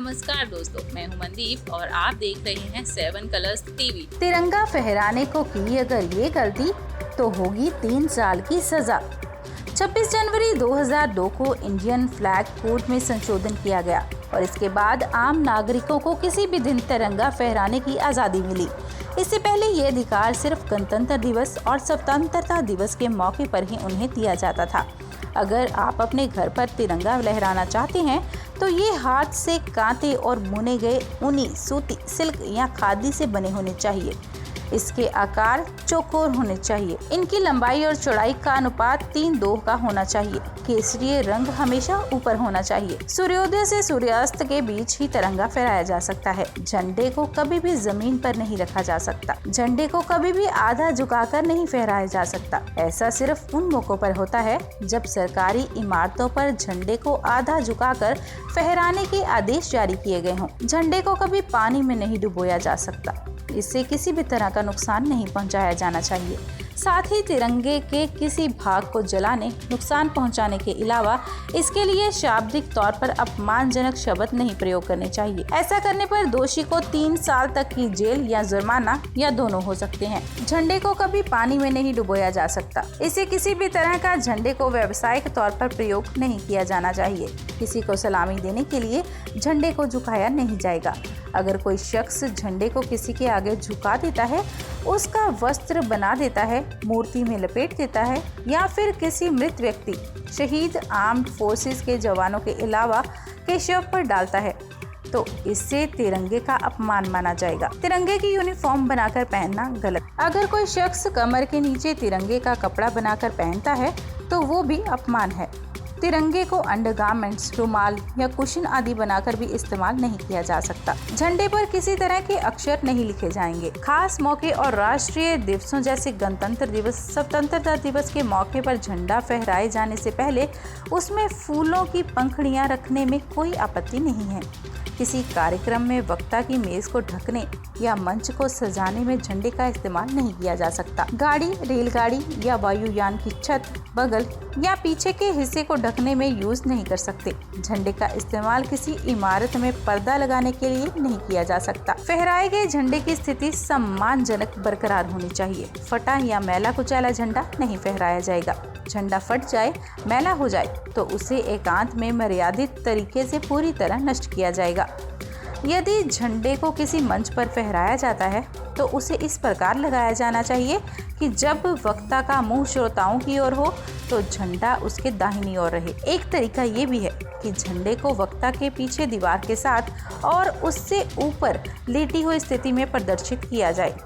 नमस्कार दोस्तों, मैं हूं मनदीप और आप देख रहे हैं 7 कलर्स टीवी। तिरंगा फहराने को की अगर ये गलती तो होगी 3 साल की सजा। 26 जनवरी 2002 को इंडियन फ्लैग कोड में संशोधन किया गया और इसके बाद आम नागरिकों को किसी भी दिन तिरंगा फहराने की आज़ादी मिली। इससे पहले ये अधिकार सिर्फ गणतंत्र दिवस और स्वतंत्रता दिवस के मौके पर ही उन्हें दिया जाता था। अगर आप अपने घर पर तिरंगा लहराना चाहते हैं तो ये हाथ से कांते और बुने गए ऊनी, सूती, सिल्क या खादी से बने होने चाहिए। इसके आकार चौकोर होने चाहिए। इनकी लंबाई और चौड़ाई का अनुपात 3:2 का होना चाहिए। केसरी रंग हमेशा ऊपर होना चाहिए। सूर्योदय से सूर्यास्त के बीच ही तिरंगा फहराया जा सकता है। झंडे को कभी भी जमीन पर नहीं रखा जा सकता। झंडे को कभी भी आधा झुकाकर नहीं फहराया जा सकता। ऐसा सिर्फ उन मौकों पर होता है जब सरकारी इमारतों पर झंडे को आधा झुकाकर फहराने के आदेश जारी किए गए हों। झंडे को कभी पानी में नहीं डुबोया जा सकता। इससे किसी भी तरह का नुकसान नहीं पहुंचाया जाना चाहिए। साथ ही तिरंगे के किसी भाग को जलाने, नुकसान पहुंचाने के अलावा इसके लिए शाब्दिक तौर पर अपमानजनक शब्द नहीं प्रयोग करने चाहिए। ऐसा करने पर दोषी को 3 साल तक की जेल या जुर्माना या दोनों हो सकते हैं। झंडे को कभी पानी में नहीं डुबोया जा सकता। इसे किसी भी तरह का झंडे को व्यावसायिक तौर पर प्रयोग नहीं किया जाना चाहिए। किसी को सलामी देने के लिए झंडे को झुकाया नहीं जाएगा। अगर कोई शख्स झंडे को किसी के आगे झुका देता है, उसका वस्त्र बना देता है, मूर्ति में लपेट देता है या फिर किसी मृत व्यक्ति, शहीद, आर्म्ड फोर्सेस के जवानों के अलावा के शव पर डालता है तो इससे तिरंगे का अपमान माना जाएगा। तिरंगे की यूनिफॉर्म बनाकर पहनना गलत। अगर कोई शख्स कमर के नीचे तिरंगे का कपड़ा बनाकर पहनता है तो वो भी अपमान है। तिरंगे को अंडरगारमेंट्स, रुमाल या कुशन आदि बनाकर भी इस्तेमाल नहीं किया जा सकता। झंडे पर किसी तरह के अक्षर नहीं लिखे जाएंगे। खास मौके और राष्ट्रीय दिवसों जैसे गणतंत्र दिवस, स्वतंत्रता दिवस के मौके पर झंडा फहराए जाने से पहले उसमें फूलों की पंखुड़ियां रखने में कोई आपत्ति नहीं है। किसी कार्यक्रम में वक्ता की मेज को ढकने या मंच को सजाने में झंडे का इस्तेमाल नहीं किया जा सकता। गाड़ी, रेलगाड़ी या वायुयान की छत, बगल या पीछे के हिस्से को ढकने में यूज नहीं कर सकते। झंडे का इस्तेमाल किसी इमारत में पर्दा लगाने के लिए नहीं किया जा सकता। फहराए गए झंडे की स्थिति सम्मानजनक बरकरार होनी चाहिए। फटा या मैला कुचैला झंडा नहीं फहराया जाएगा। झंडा फट जाए, मैला हो जाए तो उसे एकांत में मर्यादित तरीके से पूरी तरह नष्ट किया जाएगा। यदि झंडे को किसी मंच पर फहराया जाता है तो उसे इस प्रकार लगाया जाना चाहिए कि जब वक्ता का मुंह श्रोताओं की ओर हो तो झंडा उसके दाहिनी ओर रहे। एक तरीका ये भी है कि झंडे को वक्ता के पीछे दीवार के साथ और उससे ऊपर लेटी हुई स्थिति में प्रदर्शित किया जाए।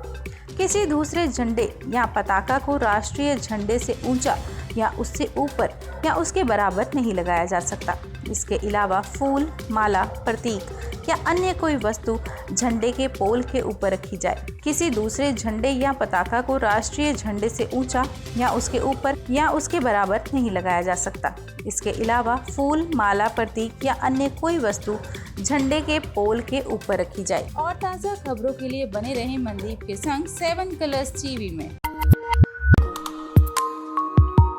किसी दूसरे झंडे या पताका को राष्ट्रीय झंडे से ऊंचा या उससे ऊपर या उसके बराबर नहीं लगाया जा सकता। इसके अलावा फूल, माला, प्रतीक या अन्य कोई वस्तु झंडे के पोल के ऊपर रखी जाए। किसी दूसरे झंडे या पताका को राष्ट्रीय झंडे से ऊंचा या उसके ऊपर या उसके बराबर नहीं लगाया जा सकता। इसके अलावा फूल, माला, प्रतीक या अन्य कोई वस्तु झंडे के पोल के ऊपर रखी जाए। और ताज़ा खबरों के लिए बने रहें मनदीप के संग 7 कलर्स टीवी में।